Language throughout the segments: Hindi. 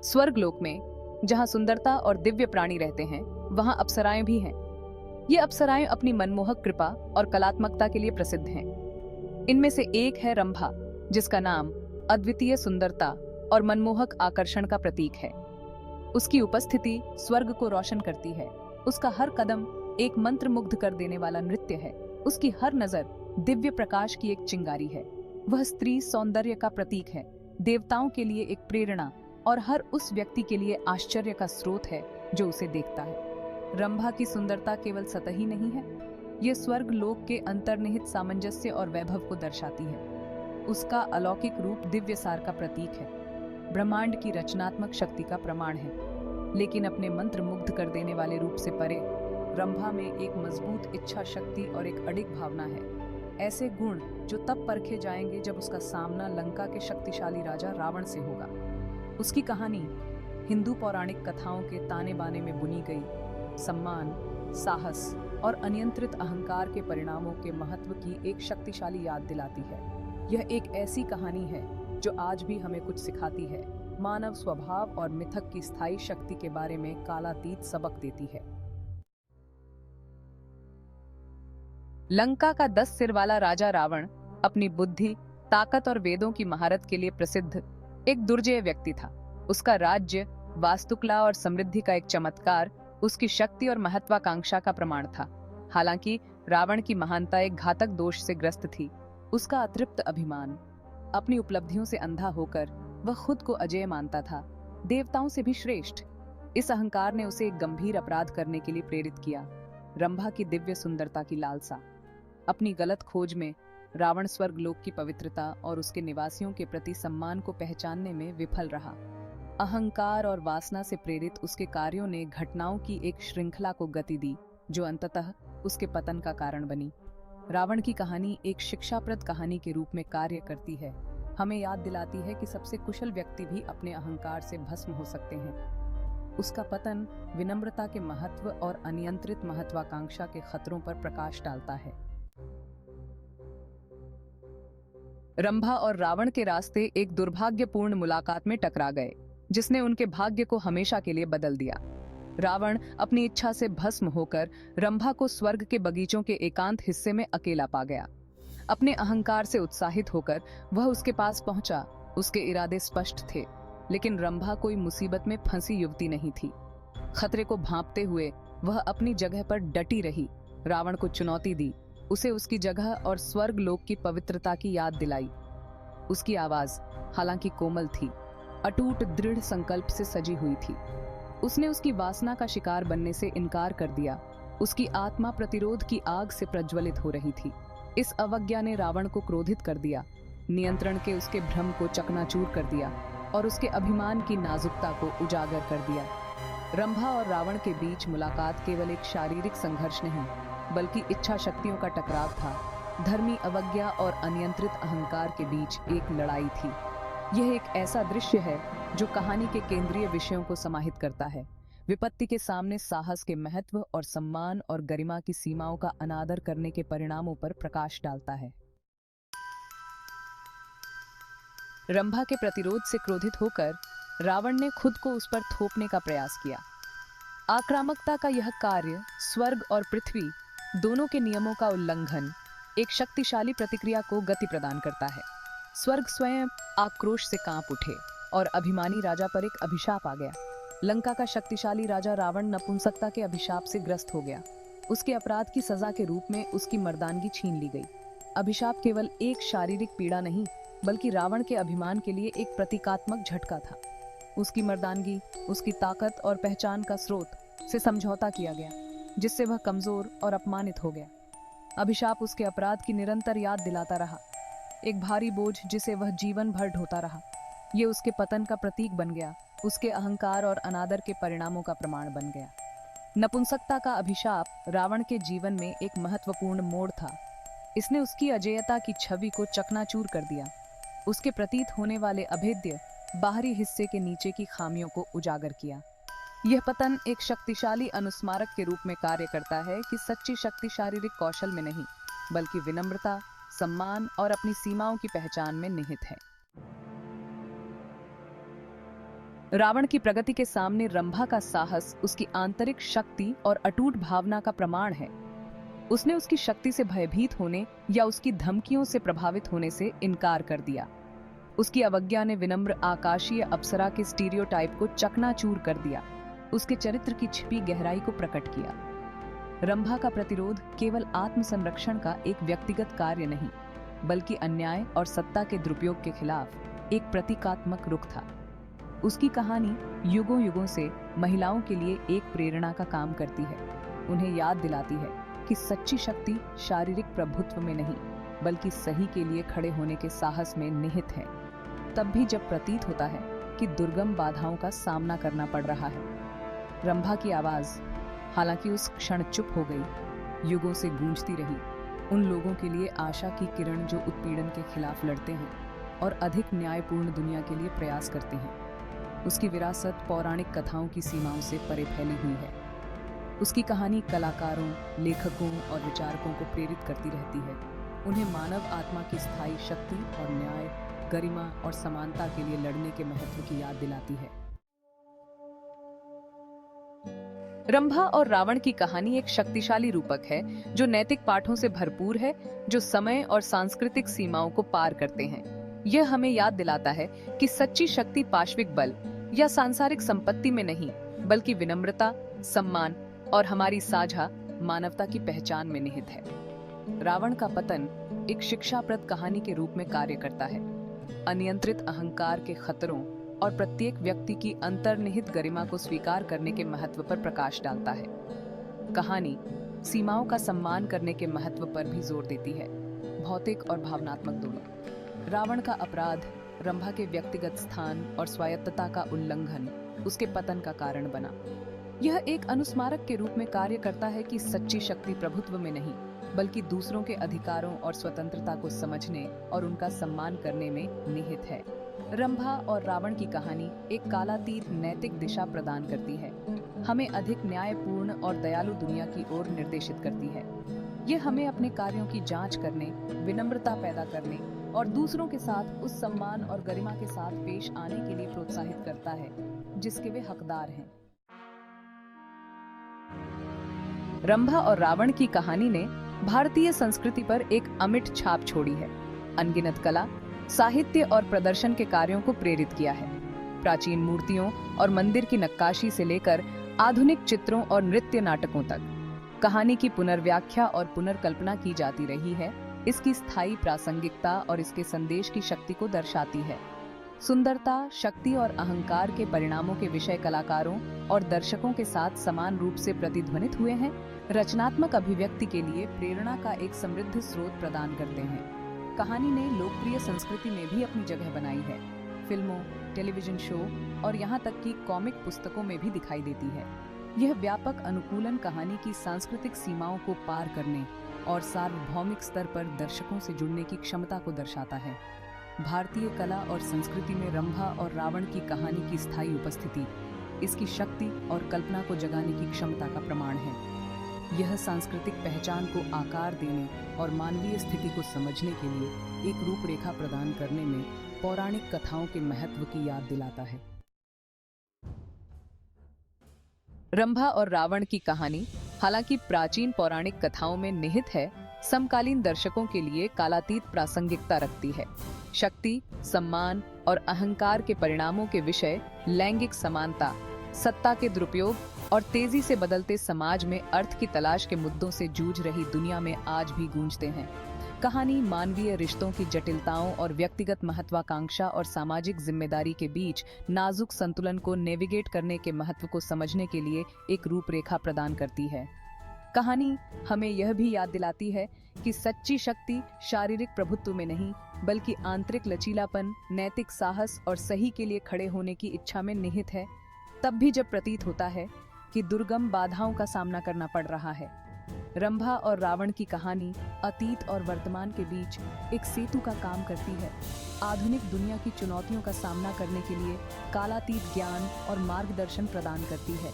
स्वर्गलोक में जहाँ सुंदरता और दिव्य प्राणी रहते हैं, वहाँ अप्सराएं भी हैं। ये अप्सराएं अपनी मनमोहक कृपा और कलात्मकता के लिए प्रसिद्ध हैं। इनमें से एक है रंभा, जिसका नाम अद्वितीय सुंदरता और मनमोहक आकर्षण का प्रतीक है। उसकी उपस्थिति स्वर्ग को रोशन करती है। उसका हर कदम एक मंत्रमुग्ध कर देने वाला नृत्य है। उसकी हर नजर दिव्य प्रकाश की एक चिंगारी है। वह स्त्री सौंदर्य का प्रतीक है, देवताओं के लिए एक प्रेरणा और हर उस व्यक्ति के लिए आश्चर्य का स्रोत है जो उसे देखता है। रंभा की सुंदरता केवल सतही नहीं है, ये स्वर्ग लोक के अंतर्निहित सामंजस्य और वैभव को दर्शाती है। उसका अलौकिक रूप दिव्य सार का प्रतीक है, ब्रह्मांड की रचनात्मक शक्ति का प्रमाण है। लेकिन अपने मंत्र मुग्ध कर देने वाले रूप से परे, रंभा में एक मजबूत इच्छा शक्ति और एक अडिग भावना है। ऐसे गुण जो तब परखे जाएंगे जब उसका सामना लंका के शक्तिशाली राजा रावण से होगा। उसकी कहानी हिंदू पौराणिक कथाओं के ताने बाने में बुनी गई सम्मान, साहस और अनियंत्रित अहंकार के परिणामों के महत्व की एक शक्तिशाली याद दिलाती है। यह एक ऐसी कहानी है जो आज भी हमें कुछ सिखाती है, मानव स्वभाव और मिथक की स्थायी शक्ति के बारे में कालातीत सबक देती है। लंका का 10 सिर वाला राजा रावण अपनी बुद्धि, ताकत और वेदों की महारत के लिए प्रसिद्ध एक दुर्जय व्यक्ति था। उसका राज्य, वास्तुकला और समृद्धि का एक चमत्कार उसकी शक्ति और महत्वाकांक्षा का प्रमाण था। हालांकि रावण की महानता एक घातक दोष से ग्रस्त थी, उसका अतृप्त अभिमान। अपनी उपलब्धियों से अंधा होकर वह खुद को अजेय मानता था, देवताओं से भी श्रेष्ठ। इस अहंकार ने उसे एक गंभीर अपराध करने के लिए प्रेरित किया, रंभा की दिव्य सुंदरता की लालसा। अपनी गलत खोज में रावण स्वर्गलोक की पवित्रता और उसके निवासियों के प्रति सम्मान को पहचानने में विफल रहा। अहंकार और वासना से प्रेरित उसके कार्यों ने घटनाओं की एक श्रृंखला को गति दी, जो अंततः उसके पतन का कारण बनी। रावण की कहानी एक शिक्षाप्रद कहानी के रूप में कार्य करती है, हमें याद दिलाती है कि सबसे कुशल व्यक्ति भी अपने अहंकार से भस्म हो सकते हैं। उसका पतन विनम्रता के महत्व और अनियंत्रित महत्वाकांक्षा के खतरों पर प्रकाश डालता है। रंभा और रावण के रास्ते एक दुर्भाग्यपूर्ण मुलाकात में टकरा गए, जिसने उनके भाग्य को हमेशा के लिए बदल दिया। रावण अपनी इच्छा से भस्म होकर रंभा को स्वर्ग के बगीचों के एकांत हिस्से में अकेला पा गया। अपने अहंकार से उत्साहित होकर वह उसके पास पहुंचा। उसके इरादे स्पष्ट थे, लेकिन रंभा कोई मुसीबत में फंसी युवती नहीं थी। खतरे को भांपते हुए वह अपनी जगह पर डटी रही, रावण को चुनौती दी, उसे उसकी जगह और स्वर्ग लोक की पवित्रता की याद दिलाई। उसकी आवाज हालांकि कोमल थी, अटूट दृढ़ संकल्प से सजी हुई थी। उसने उसकी वासना का शिकार बनने से इनकार कर दिया। उसकी आत्मा प्रतिरोध की आग से प्रज्वलित हो रही थी। इस अवज्ञा ने रावण को क्रोधित कर दिया, नियंत्रण के उसके भ्रम को चकनाचूर कर दिया और उसके अभिमान की नाजुकता को उजागर कर दिया। रंभा और रावण के बीच मुलाकात केवल एक शारीरिक संघर्ष नहीं, बल्कि इच्छा शक्तियों का टकराव था। धर्मी अवज्ञा और अनियंत्रित अहंकार के बीच एक लड़ाई थी। यह एक ऐसा दृश्य है जो कहानी के केंद्रीय विषयों को समाहित करता है, विपत्ति के सामने साहस के महत्व और सम्मान और गरिमा की सीमाओं का अनादर करने के परिणामों पर प्रकाश डालता है। रंभा के प्रतिरोध से क्रोधित होकर रावण ने खुद को उस पर थोपने का प्रयास किया। आक्रामकता का यह कार्य स्वर्ग और पृथ्वी दोनों के नियमों का उल्लंघन एक शक्तिशाली प्रतिक्रिया को गति प्रदान करता है। स्वर्ग स्वयं आक्रोश से कांप उठे और अभिमानी राजा पर एक अभिशाप आ गया। लंका का शक्तिशाली राजा रावण नपुंसकता के अभिशाप से ग्रस्त हो गया। उसके अपराध की सजा के रूप में उसकी मर्दानगी छीन ली गई। अभिशाप केवल एक शारीरिक पीड़ा नहीं, बल्कि रावण के अभिमान के लिए एक प्रतीकात्मक झटका था। उसकी मर्दानगी, उसकी ताकत और पहचान का स्रोत से समझौता किया गया, जिससे वह कमजोर और अपमानित हो गया। अभिशाप उसके अपराध की निरंतर याद दिलाता रहा, एक भारी बोझ जिसे वह जीवन भर ढोता रहा। ये उसके पतन का प्रतीक बन गया, उसके अहंकार और अनादर के परिणामों का प्रमाण बन गया। नपुंसकता का अभिशाप रावण के जीवन में एक महत्वपूर्ण मोड़ था। इसने उसकी अजेयता की छवि को चकनाचूर कर दिया, उसके प्रतीत होने वाले अभेद्य बाहरी हिस्से के नीचे की खामियों को उजागर किया। यह पतन एक शक्तिशाली अनुस्मारक के रूप में कार्य करता है कि सच्ची शक्ति शारीरिक कौशल में नहीं, बल्कि विनम्रता, सम्मान और अपनी सीमाओं की पहचान में निहित है। रावण की प्रगति के सामने रंभा का साहस उसकी आंतरिक शक्ति और अटूट भावना का प्रमाण है। उसने उसकी शक्ति से भयभीत होने या उसकी धमकियों से प्रभावित होने से इनकार कर दिया। उसकी अवज्ञा ने विनम्र आकाशीय अप्सरा के स्टीरियोटाइप को चकनाचूर कर दिया, उसके चरित्र की छिपी गहराई को प्रकट किया। रंभा का प्रतिरोध केवल आत्मसंरक्षण का एक व्यक्तिगत कार्य नहीं, बल्कि अन्याय और सत्ता के दुरुपयोग के खिलाफ एक प्रतीकात्मक रुख था। उसकी कहानी युगों युगों से महिलाओं के लिए एक प्रेरणा का काम करती है, उन्हें याद दिलाती है कि सच्ची शक्ति शारीरिक प्रभुत्व में नहीं, बल्कि सही के लिए खड़े होने के साहस में निहित है। तब भी जब प्रतीत होता है कि दुर्गम बाधाओं का सामना करना पड़ रहा है। रंभा की आवाज हालांकि उस क्षण चुप हो गई, युगों से गूंजती रही, उन लोगों के लिए आशा की किरण जो उत्पीड़न के खिलाफ लड़ते हैं और अधिक न्यायपूर्ण दुनिया के लिए प्रयास करते हैं। उसकी विरासत पौराणिक कथाओं की सीमाओं से परे फैली हुई है। उसकी कहानी कलाकारों, लेखकों और विचारकों को प्रेरित करती रहती है, उन्हें मानव आत्मा की स्थायी शक्ति और न्याय, गरिमा और समानता के लिए लड़ने के महत्व की याद दिलाती है। रंभा और रावण की कहानी एक शक्तिशाली रूपक है जो नैतिक पाठों से भरपूर है, जो समय और सांस्कृतिक सीमाओं को पार करते हैं। यह हमें याद दिलाता है कि सच्ची शक्ति पाशविक बल या सांसारिक संपत्ति में नहीं, बल्कि विनम्रता, सम्मान और हमारी साझा मानवता की पहचान में निहित है। रावण का पतन एक शिक्षाप्रद कहानी के रूप में कार्य करता है, अनियंत्रित अहंकार के खतरों और प्रत्येक व्यक्ति की अंतर्निहित गरिमा को स्वीकार करने के महत्व पर प्रकाश डालता है। कहानी सीमाओं का सम्मान करने के महत्व पर भी जोर देती है, भौतिक और भावनात्मक दोनों। रावण का अपराध, रंभा के व्यक्तिगत स्थान और स्वायत्तता का उल्लंघन उसके पतन का कारण बना। यह एक अनुस्मारक के रूप में कार्य करता है कि सच्ची शक्ति प्रभुत्व में नहीं, बल्कि दूसरों के अधिकारों और स्वतंत्रता को समझने और उनका सम्मान करने में निहित है। रंभा और रावण की कहानी एक कालातीत नैतिक दिशा प्रदान करती है, हमें अधिक न्यायपूर्ण और दयालु दुनिया की ओर निर्देशित करती है। यह हमें अपने कार्यों की जांच करने, विनम्रता पैदा करने और दूसरों के साथ उस सम्मान और गरिमा के साथ पेश आने के लिए प्रोत्साहित करता है जिसके वे हकदार हैं। रंभा और रावण की कहानी ने भारतीय संस्कृति पर एक अमिट छाप छोड़ी है। अनगिनत कला, साहित्य और प्रदर्शन के कार्यों को प्रेरित किया है। प्राचीन मूर्तियों और मंदिर की नक्काशी से लेकर आधुनिक चित्रों और नृत्य नाटकों तक कहानी की पुनर्व्याख्या और पुनर्कल्पना की जाती रही है। इसकी स्थायी प्रासंगिकता और इसके संदेश की शक्ति को दर्शाती है। सुंदरता, शक्ति और अहंकार के परिणामों के विषय कलाकारों और दर्शकों के साथ समान रूप से प्रतिध्वनित हुए हैं, रचनात्मक अभिव्यक्ति के लिए प्रेरणा का एक समृद्ध स्रोत प्रदान करते हैं। कहानी ने लोकप्रिय संस्कृति में भी अपनी जगह बनाई है, फिल्मों, टेलीविजन शो और यहाँ तक कि कॉमिक पुस्तकों में भी दिखाई देती है। यह व्यापक अनुकूलन कहानी की सांस्कृतिक सीमाओं को पार करने और सार्वभौमिक स्तर पर दर्शकों से जुड़ने की क्षमता को दर्शाता है। भारतीय कला और संस्कृति में रंभा और रावण की कहानी की स्थायी उपस्थिति इसकी शक्ति और कल्पना को जगाने की क्षमता का प्रमाण है। यह सांस्कृतिक पहचान को आकार देने और मानवीय स्थिति को समझने के लिए एक रूपरेखा प्रदान करने में पौराणिक कथाओं के महत्व की याद दिलाता है। रंभा और रावण की कहानी हालांकि प्राचीन पौराणिक कथाओं में निहित है, समकालीन दर्शकों के लिए कालातीत प्रासंगिकता रखती है। शक्ति, सम्मान और अहंकार के परिणामों के विषय, लैंगिक समानता, सत्ता के दुरुपयोग और तेजी से बदलते समाज में अर्थ की तलाश के मुद्दों से जूझ रही दुनिया में आज भी गूंजते हैं। कहानी मानवीय रिश्तों की जटिलताओं और व्यक्तिगत महत्वाकांक्षा और सामाजिक जिम्मेदारी के बीच नाजुक संतुलन को नेविगेट करने के महत्व को समझने के लिए एक रूपरेखा प्रदान करती है। कहानी हमें यह भी याद दिलाती है कि सच्ची शक्ति शारीरिक प्रभुत्व में नहीं, बल्कि आंतरिक लचीलापन, नैतिक साहस और सही के लिए खड़े होने की इच्छा में निहित है। तब भी जब प्रतीत होता है कि दुर्गम बाधाओं का सामना करना पड़ रहा है। रंभा और रावण की कहानी अतीत और वर्तमान के बीच एक सेतु का काम करती है, आधुनिक दुनिया की चुनौतियों का सामना करने के लिए कालातीत ज्ञान और मार्गदर्शन प्रदान करती है।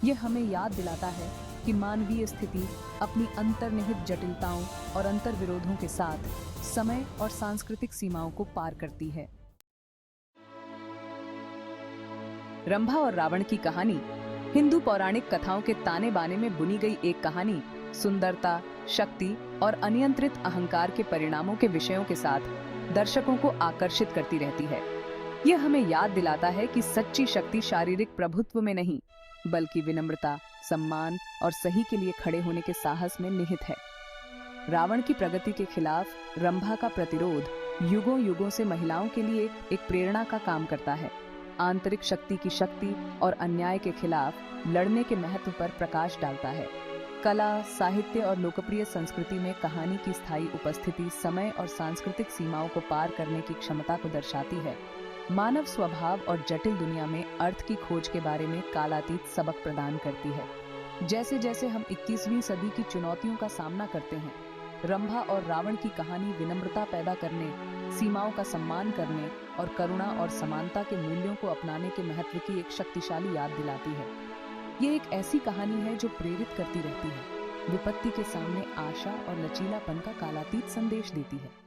यह हमें याद दिलाता है कि मानवीय स्थिति अपनी अंतर्निहित जटिलताओं और अंतर्विरोधों के साथ समय और सांस्कृतिक सीमाओं को पार करती है। रंभा और रावण की कहानी हिंदू पौराणिक कथाओं के ताने बाने में बुनी गई एक कहानी सुंदरता, शक्ति और अनियंत्रित अहंकार के परिणामों के विषयों के साथ दर्शकों को आकर्षित करती रहती है। यह हमें याद दिलाता है कि सच्ची शक्ति शारीरिक प्रभुत्व में नहीं, बल्कि विनम्रता, सम्मान और सही के लिए खड़े होने के साहस में निहित है। रावण की प्रगति के खिलाफ रंभा का प्रतिरोध युगों युगों से महिलाओं के लिए एक प्रेरणा का काम करता है। आंतरिक शक्ति की शक्ति और अन्याय के खिलाफ लड़ने के महत्व पर प्रकाश डालता है। कला, साहित्य और लोकप्रिय संस्कृति में कहानी की स्थायी उपस्थिति समय और सांस्कृतिक सीमाओं को पार करने की क्षमता को दर्शाती है। मानव स्वभाव और जटिल दुनिया में अर्थ की खोज के बारे में कालातीत सबक प्रदान करती है। जैसे जैसे हम 21वीं सदी की चुनौतियों का सामना करते हैं, रंभा और रावण की कहानी विनम्रता पैदा करने, सीमाओं का सम्मान करने और करुणा और समानता के मूल्यों को अपनाने के महत्व की एक शक्तिशाली याद दिलाती है। ये एक ऐसी कहानी है जो प्रेरित करती रहती है, विपत्ति के सामने आशा और लचीलापन का कालातीत संदेश देती है।